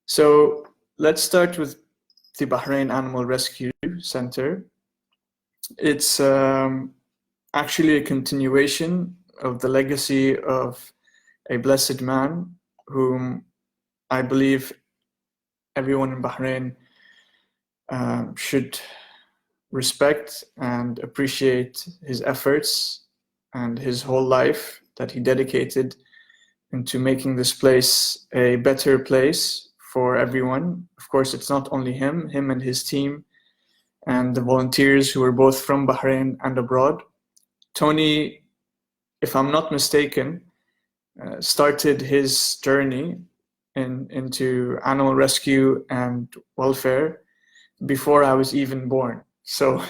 So let's start with the Bahrain Animal Rescue Center. It's actually a continuation of the legacy of a blessed man whom I believe everyone in Bahrain should respect and appreciate his efforts and his whole life that he dedicated into making this place a better place for everyone. Of course, it's not only him and his team and the volunteers who are both from Bahrain and abroad. Tony, if I'm not mistaken, started his journey into animal rescue and welfare before I was even born. So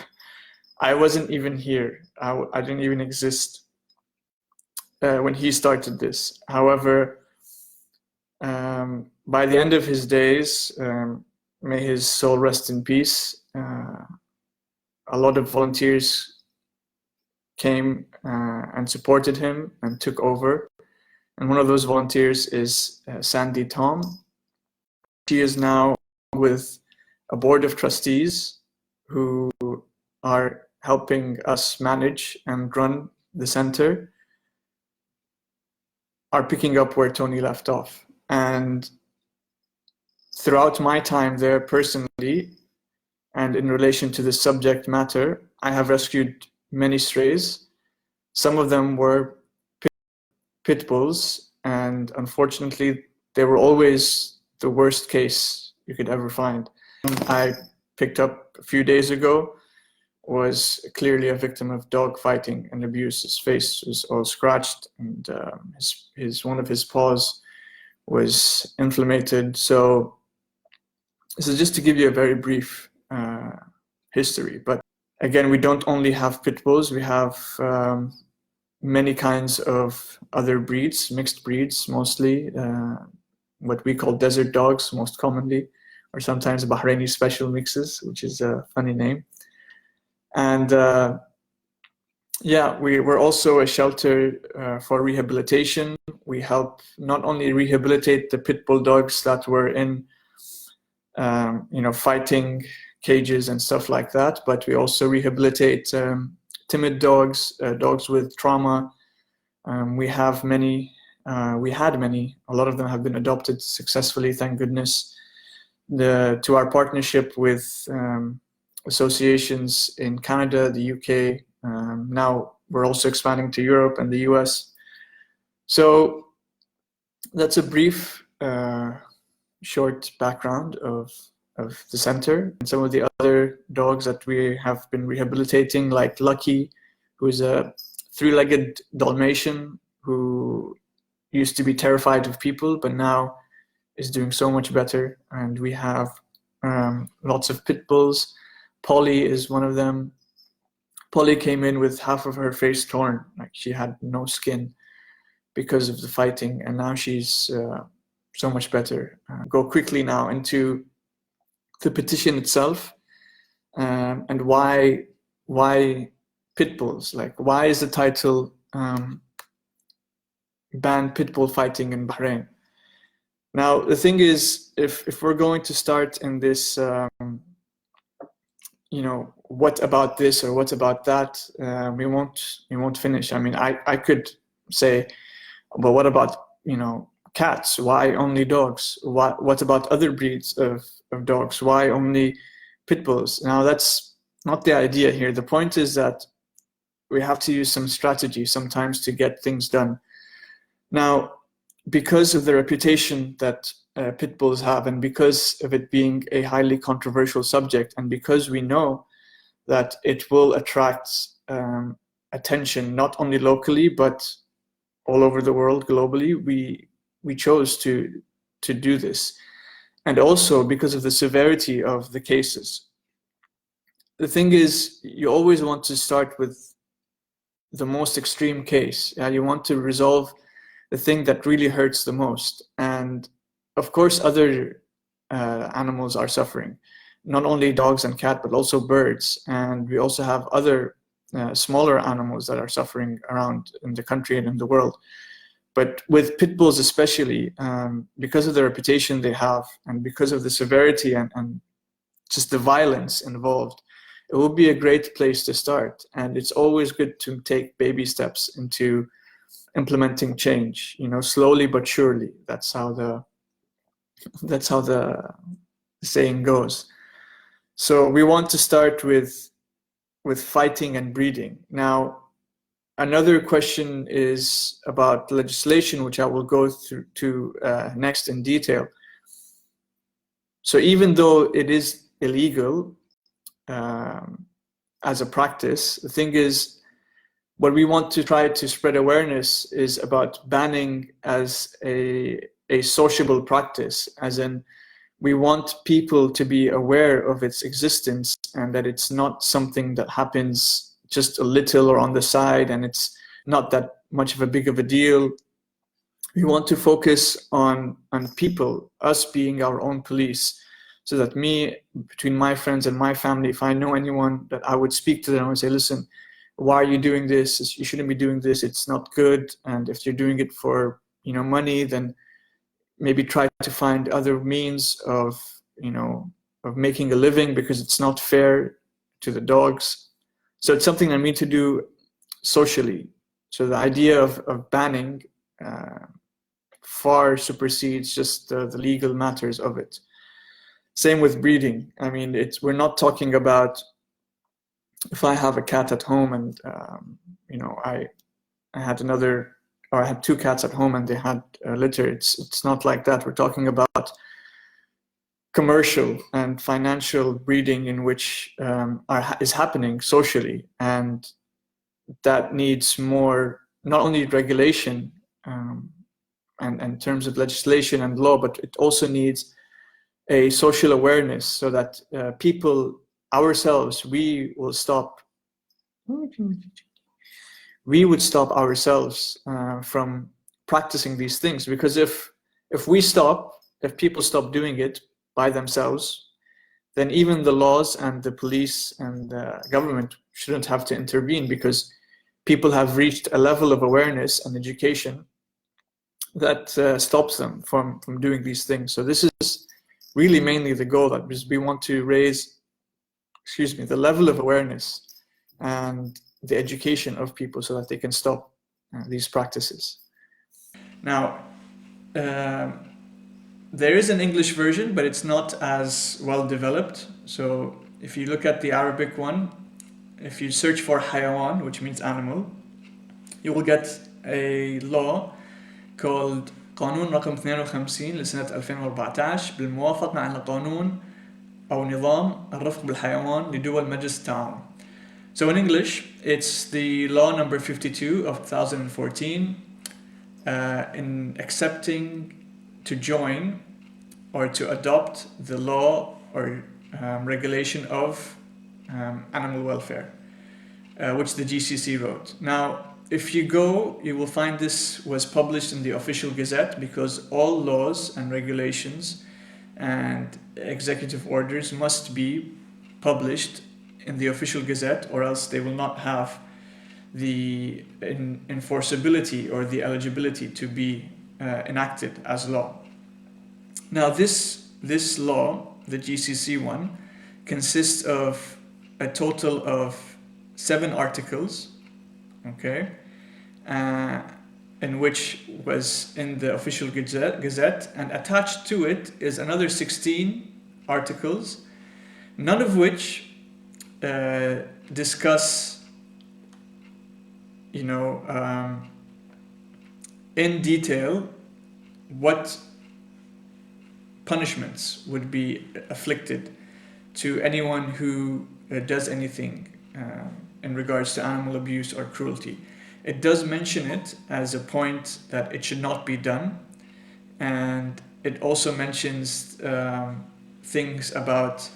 I wasn't even here. I didn't even exist when he started this. However, by the end of his days, may his soul rest in peace, a lot of volunteers came and supported him and took over. And one of those volunteers is Sandy Tom. She is now with a board of trustees who are helping us manage and run the center, are picking up where Tony left off. And throughout my time there personally, and in relation to this subject matter, I have rescued many strays. Some of them were pit bulls, and unfortunately, they were always the worst case you could ever find. I picked up a few days ago was clearly a victim of dog fighting and abuse. His face was all scratched, and one of his paws was inflamed. So this is just to give you a very brief history. But again, we don't only have pit bulls, we have many kinds of other breeds, mixed breeds mostly, what we call desert dogs most commonly, or sometimes Bahraini special mixes, which is a funny name. And yeah, we're also a shelter for rehabilitation. We help not only rehabilitate the pit bull dogs that were in fighting cages and stuff like that, but we also rehabilitate timid dogs, dogs with trauma. We have many, we had many, a lot of them have been adopted successfully, thank goodness. To our partnership with associations in Canada, the UK, now we're also expanding to Europe and the US. So that's a brief, short background of the center. And some of the other dogs that we have been rehabilitating, like Lucky, who is a three-legged Dalmatian who used to be terrified of people, but now is doing so much better. And we have lots of pit bulls. Polly is one of them. Polly came in with half of her face torn, like she had no skin because of the fighting, and now she's so much better. Go quickly now into the petition itself, and why pit bulls? Like, why is the title ban pit bull fighting in Bahrain? Now, the thing is, if we're going to start in this, what about this or what about that, we won't finish. I mean, I could say, but what about, cats? Why only dogs? What about other breeds of dogs? Why only pit bulls? Now, that's not the idea here. The point is that we have to use some strategy sometimes to get things done. Now, because of the reputation that pit bulls have, and because of it being a highly controversial subject, and because we know that it will attract attention not only locally but all over the world, globally, we chose to do this. And also because of the severity of the cases. The thing is, you always want to start with the most extreme case. You want to resolve the thing that really hurts the most. And of course, other animals are suffering, not only dogs and cats, but also birds. And we also have other smaller animals that are suffering around in the country and in the world. But with pit bulls especially, because of the reputation they have and because of the severity and just the violence involved, it will be a great place to start. And it's always good to take baby steps into implementing change, slowly but surely. That's how the saying goes. So we want to start with fighting and breeding. Now, another question is about legislation, which I will go through to next in detail. So even though it is illegal as a practice, the thing is, what we want to try to spread awareness is about banning as a sociable practice, as in we want people to be aware of its existence and that it's not something that happens just a little or on the side and it's not that much of a big of a deal. We want to focus on people, us being our own police, so that between my friends and my family, if I know anyone, that I would speak to them and say, listen, why are you doing this? You shouldn't be doing this. It's not good. And if you're doing it for money, then maybe try to find other means of making a living, because it's not fair to the dogs. So it's something I need to do socially. So the idea of banning far supersedes just the legal matters of it. Same with breeding. I mean, we're not talking about if I have a cat at home and I had two cats at home and they had a litter. It's not like that. We're talking about commercial and financial breeding in which is happening socially, and that needs more, not only regulation and in terms of legislation and law, but it also needs a social awareness, so that people ourselves, we would stop ourselves from practicing these things. Because if people stop doing it by themselves, then even the laws and the police and the government shouldn't have to intervene, because people have reached a level of awareness and education that stops them from doing these things. So this is really mainly the goal, that we want to raise the level of awareness and the education of people so that they can stop these practices. Now, there is an English version, but it's not as well developed. So if you look at the Arabic one, if you search for hayawan, which means animal, you will get a law called قانون رقم 52 لسنة 2014 بالموافق مع القانون أو نظام الرفق بالحيوان لدول مجلس التعاون. So in English, it's the law number 52 of 2014 in accepting to join or to adopt the law or regulation of animal welfare, which the GCC wrote. Now, if you go, you will find this was published in the official gazette, because all laws and regulations and executive orders must be published in the official gazette, or else they will not have the enforceability or the eligibility to be enacted as law. Now this law, the GCC one, consists of a total of 7 articles, okay, in which was in the official gazette, and attached to it is another 16 articles, none of which discuss in detail what punishments would be afflicted to anyone who does anything in regards to animal abuse or cruelty. It does mention it as a point that it should not be done, and it also mentions things about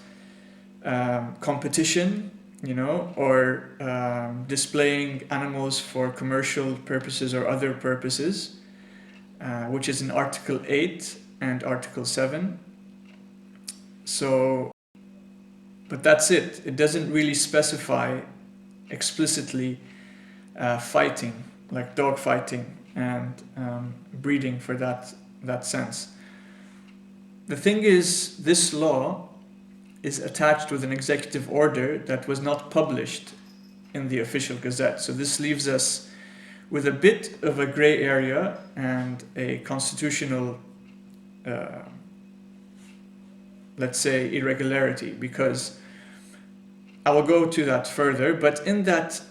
competition, or displaying animals for commercial purposes or other purposes, which is in Article 8 and Article 7. So, but that's it. It doesn't really specify explicitly fighting, like dog fighting, and breeding for that sense. The thing is, this law is attached with an executive order that was not published in the official gazette. So this leaves us with a bit of a gray area and a constitutional, let's say, irregularity, because I will go to that further, but in that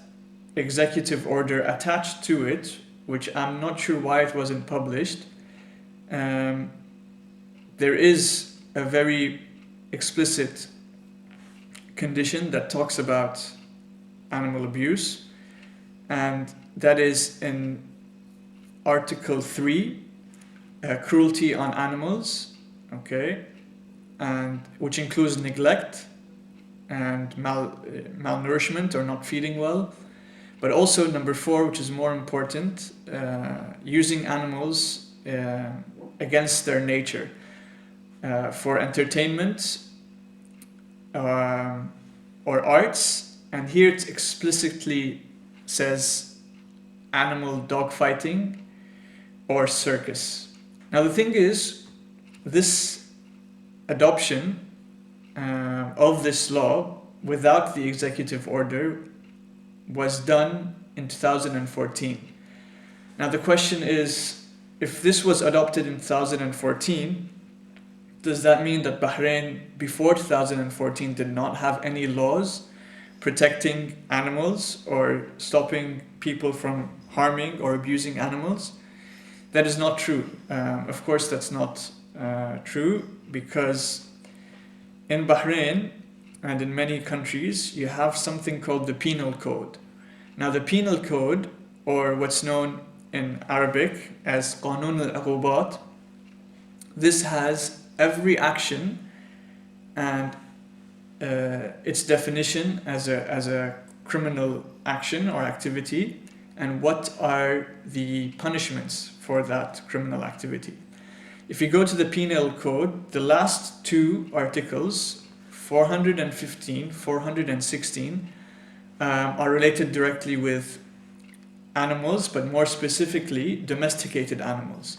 executive order attached to it, which I'm not sure why it wasn't published, there is a very explicit condition that talks about animal abuse, and that is in Article 3, cruelty on animals, okay, and which includes neglect and malnourishment or not feeding well, but also number 4, which is more important, using animals against their nature for entertainment or arts, and here it explicitly says animal dogfighting or circus. Now the thing is, this adoption of this law without the executive order was done in 2014. Now the question is, if this was adopted in 2014, does that mean that Bahrain before 2014 did not have any laws protecting animals or stopping people from harming or abusing animals? That is not true. Of course that's not true, because in Bahrain and in many countries you have something called the penal code. Now the penal code, or what's known in Arabic as Qanun al-Uqubat, this has every action and its definition as a criminal action or activity, and what are the punishments for that criminal activity. If you go to the penal code, the last 2 articles, 415, 416, are related directly with animals, but more specifically domesticated animals.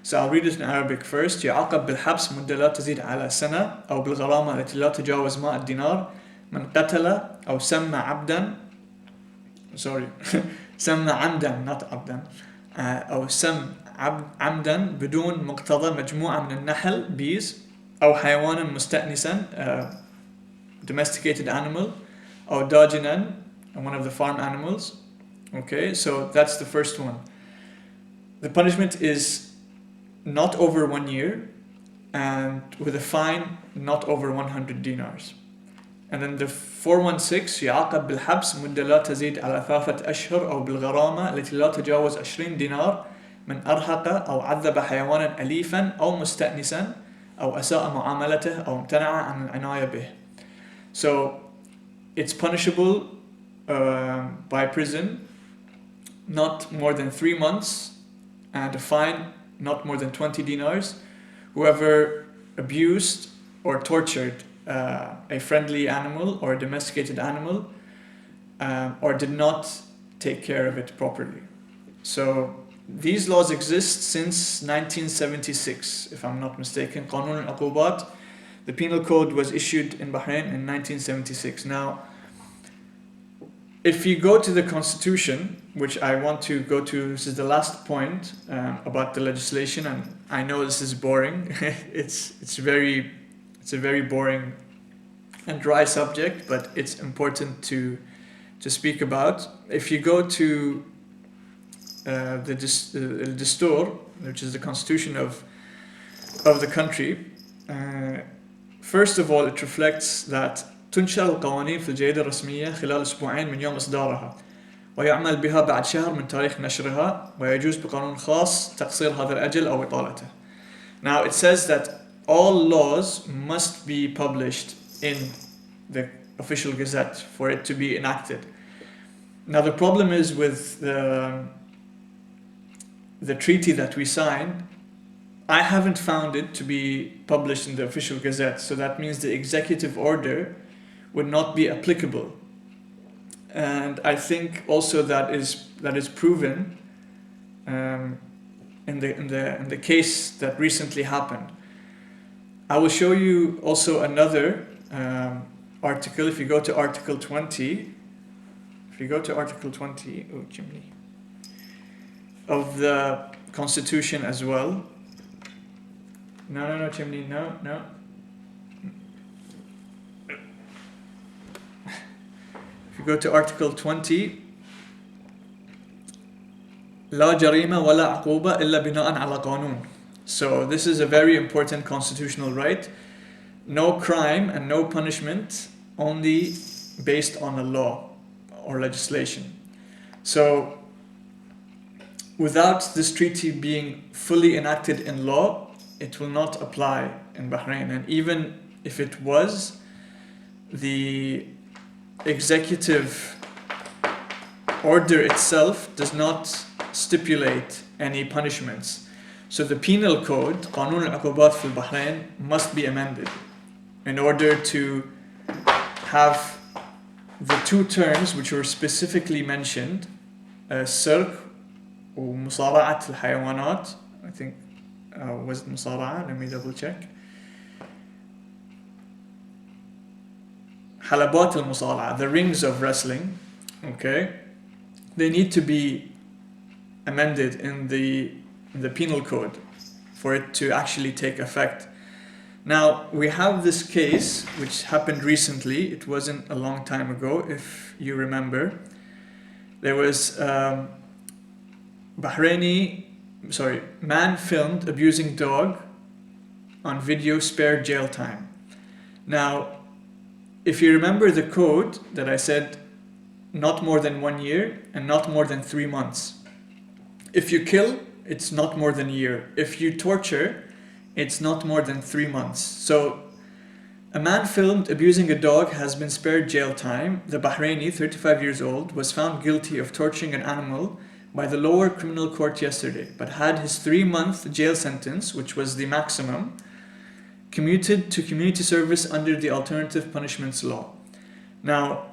So I'll read it in Arabic first. يعاقب بالحبس مدة لا تزيد على سنة أو بالغرامة التي لا تجاوز 100 دينار من قتل أو سمى عبدا سمى عمدا not عبدا أو سم عمدا بدون مقتضى مجموعة من النحل bees أو حيوانا مستأنسا domesticated animal أو داجنا one of the farm animals. Okay, so that's the first one. The punishment is not over 1 year and with a fine not over 100 dinars. And then the 416 يعاقب بالحبس مدة لا تزيد على 3 أشهر أو بالغرامة التي لا تجاوز 20 دينار من أرهق أو عذب حيوانا أليفا أو مستأنسا أو أساء معاملته أو امتنع عن العناية به. So it's punishable by prison not more than 3 months and a fine not more than 20 dinars. Whoever abused or tortured a friendly animal or a domesticated animal or did not take care of it properly. So these laws exist since 1976, if I'm not mistaken. Qanun al-Uqubat, the penal code was issued in Bahrain in 1976. Now, if you go to the constitution, which I want to go to, this is the last point about the legislation, and I know this is boring. it's a very boring and dry subject, but it's important to speak about. If you go to the Dastur, which is the constitution of the country, first of all, it reflects that تنشر القوانين في الجريدة الرسمية خلال أسبوعين من يوم إصدارها ويعمل بها بعد شهر من تاريخ نشرها ويجوز بقانون خاص تقصير هذا الأجل أو إطالته. Now it says that all laws must be published in the official gazette for it to be enacted. Now the problem is with the treaty that we signed, I haven't found it to be published in the official gazette, so that means the executive order would not be applicable. And I think also that is proven in the case that recently happened. I will show you also another article. If you go to Article 20, oh, chimney, of the Constitution as well. No, chimney, no. If you go to Article 20, لا جريمة ولا عقوبة إلا بناء على قانون. So this is a very important constitutional right. No crime and no punishment, only based on a law or legislation. So without this treaty being fully enacted in law, it will not apply in Bahrain. And even if it was, the executive order itself does not stipulate any punishments. So the penal code, قانون العقوبات في البحرين, must be amended in order to have the two terms which were specifically mentioned, سرق ومصارعة الحيوانات. I think was it مصارعة? Let me double check. حلبات المصارعة, the rings of wrestling, okay, they need to be amended in the penal code for it to actually take effect. Now we have this case which happened recently. It wasn't a long time ago, if you remember. There was man filmed abusing dog on video, spared jail time. Now, if you remember the code that I said, not more than 1 year and not more than 3 months. If you kill, it's not more than a year. If you torture, it's not more than 3 months. So a man filmed abusing a dog has been spared jail time. The Bahraini, 35 years old, was found guilty of torturing an animal by the lower criminal court yesterday, but had his 3-month jail sentence, which was the maximum, commuted to community service under the alternative punishments law. Now,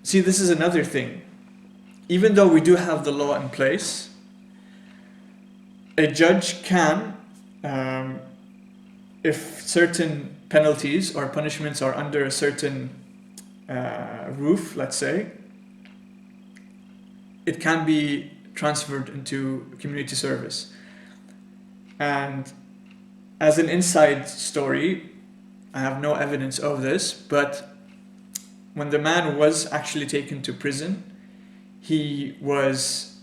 see, this is another thing. Even though we do have the law in place, a judge can, if certain penalties or punishments are under a certain roof, let's say, it can be transferred into community service. And as an inside story, I have no evidence of this, but when the man was actually taken to prison, he was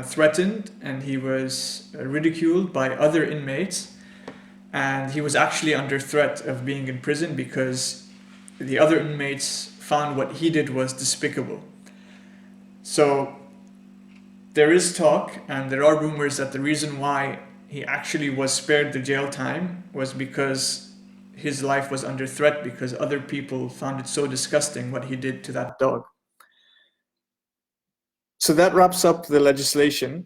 threatened and he was ridiculed by other inmates, and he was actually under threat of being in prison because the other inmates found what he did was despicable. So there is talk and there are rumors that the reason why he actually was spared the jail time was because his life was under threat, because other people found it so disgusting what he did to that dog. So that wraps up the legislation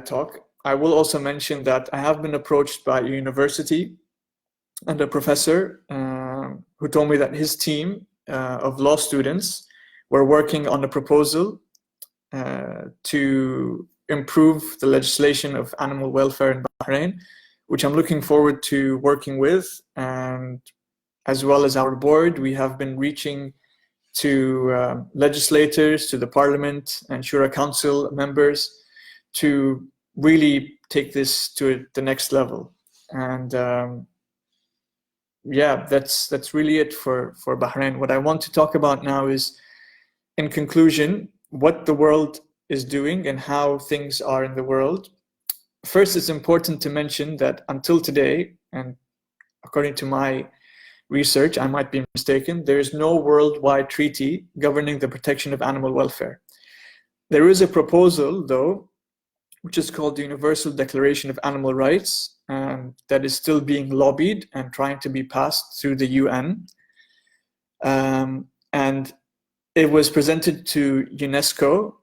talk. I will also mention that I have been approached by a university and a professor who told me that his team of law students were working on a proposal to improve the legislation of animal welfare in Bahrain, which I'm looking forward to working with. And as well as our board, we have been reaching to legislators, to the parliament and Shura Council members to really take this to the next level. And yeah, that's really it for Bahrain. What I want to talk about now is, in conclusion, what the world is doing and how things are in the world. First, it's important to mention that until today, and according to my research, I might be mistaken, there is no worldwide treaty governing the protection of animal welfare. There is a proposal, though, which is called the Universal Declaration of Animal Rights, and that is still being lobbied and trying to be passed through the UN. And it was presented to UNESCO,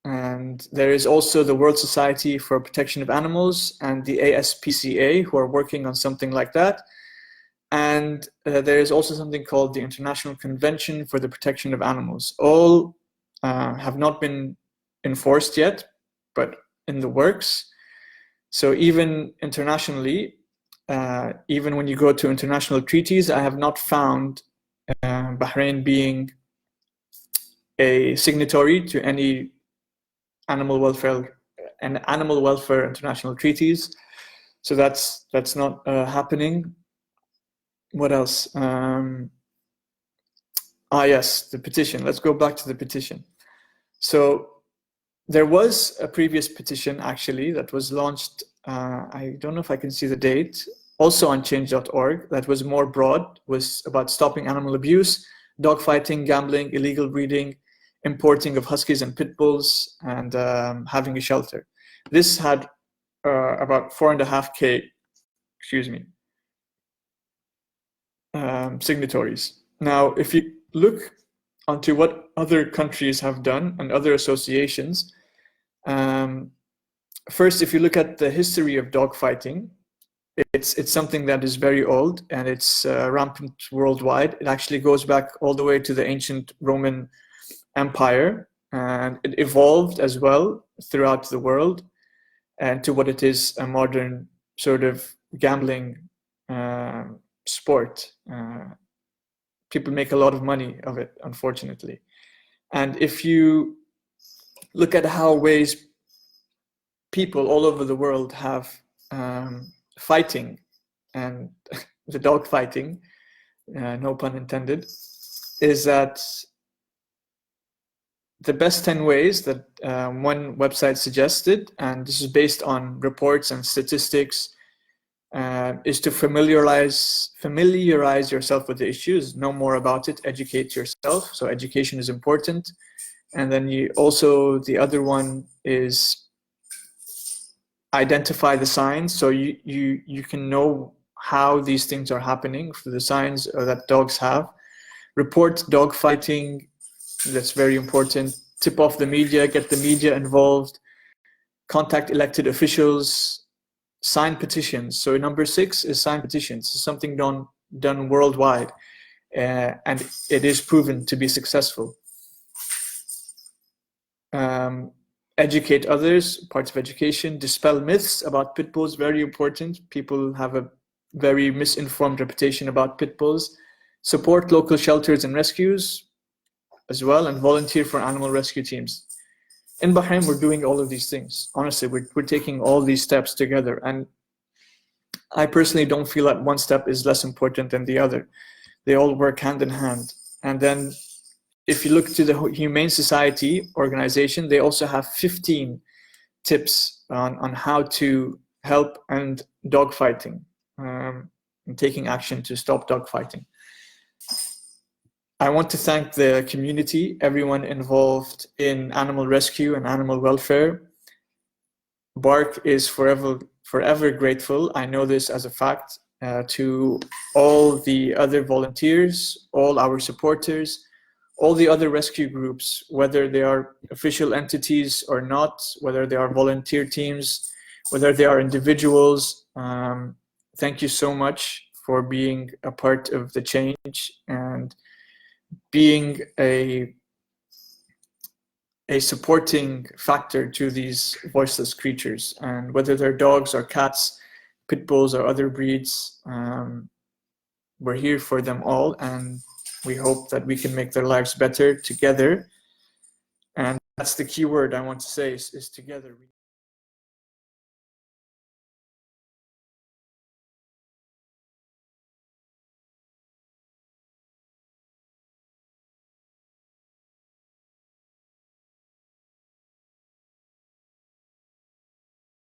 and there is also the World Society for Protection of Animals and the ASPCA who are working on something like that. And there is also something called the International Convention for the Protection of Animals. All have not been enforced yet, but in the works. So even internationally, even when you go to international treaties, I have not found Bahrain being a signatory to any animal welfare international treaties. So that's not happening. What else? Yes, the petition. Let's go back to the petition. So there was a previous petition actually that was launched. I don't know if I can see the date. Also on change.org, that was more broad, was about stopping animal abuse, dogfighting, gambling, illegal breeding, importing of huskies and pit bulls, and having a shelter. This had about 4.5K, signatories. Now, if you look onto what other countries have done and other associations, first, if you look at the history of dogfighting, it's something that is very old and it's rampant worldwide. It actually goes back all the way to the ancient Roman Empire, and it evolved as well throughout the world and to what it is, a modern sort of gambling sport. People make a lot of money of it, unfortunately. And if you look at how ways people all over the world have fighting and the dog fighting, no pun intended, is that the best 10 ways that one website suggested, and this is based on reports and statistics, is to familiarize yourself with the issues, know more about it, educate yourself. So education is important. And then the other one is identify the signs, so you can know how these things are happening, for the signs that dogs have. Report dog fighting, that's very important. Tip off the media, get the media involved. Contact elected officials. Sign petitions. So number 6 is sign petitions. It's something done worldwide, and it is proven to be successful. Educate others, parts of education. Dispel myths about pit bulls, very important. People have a very misinformed reputation about pit bulls. Support local shelters and rescues as well, and volunteer for animal rescue teams. In Bahrain, we're doing all of these things. Honestly, we're taking all these steps together. And I personally don't feel that one step is less important than the other. They all work hand in hand. And then if you look to the Humane Society organization, they also have 15 tips on how to help end dogfighting and taking action to stop dogfighting. I want to thank the community, everyone involved in animal rescue and animal welfare. BARC is forever grateful, I know this as a fact, to all the other volunteers, all our supporters, all the other rescue groups, whether they are official entities or not, whether they are volunteer teams, whether they are individuals. Thank you so much for being a part of the change and being a supporting factor to these voiceless creatures. And whether they're dogs or cats, pit bulls or other breeds, we're here for them all, and we hope that we can make their lives better together. And that's the key word I want to say is together.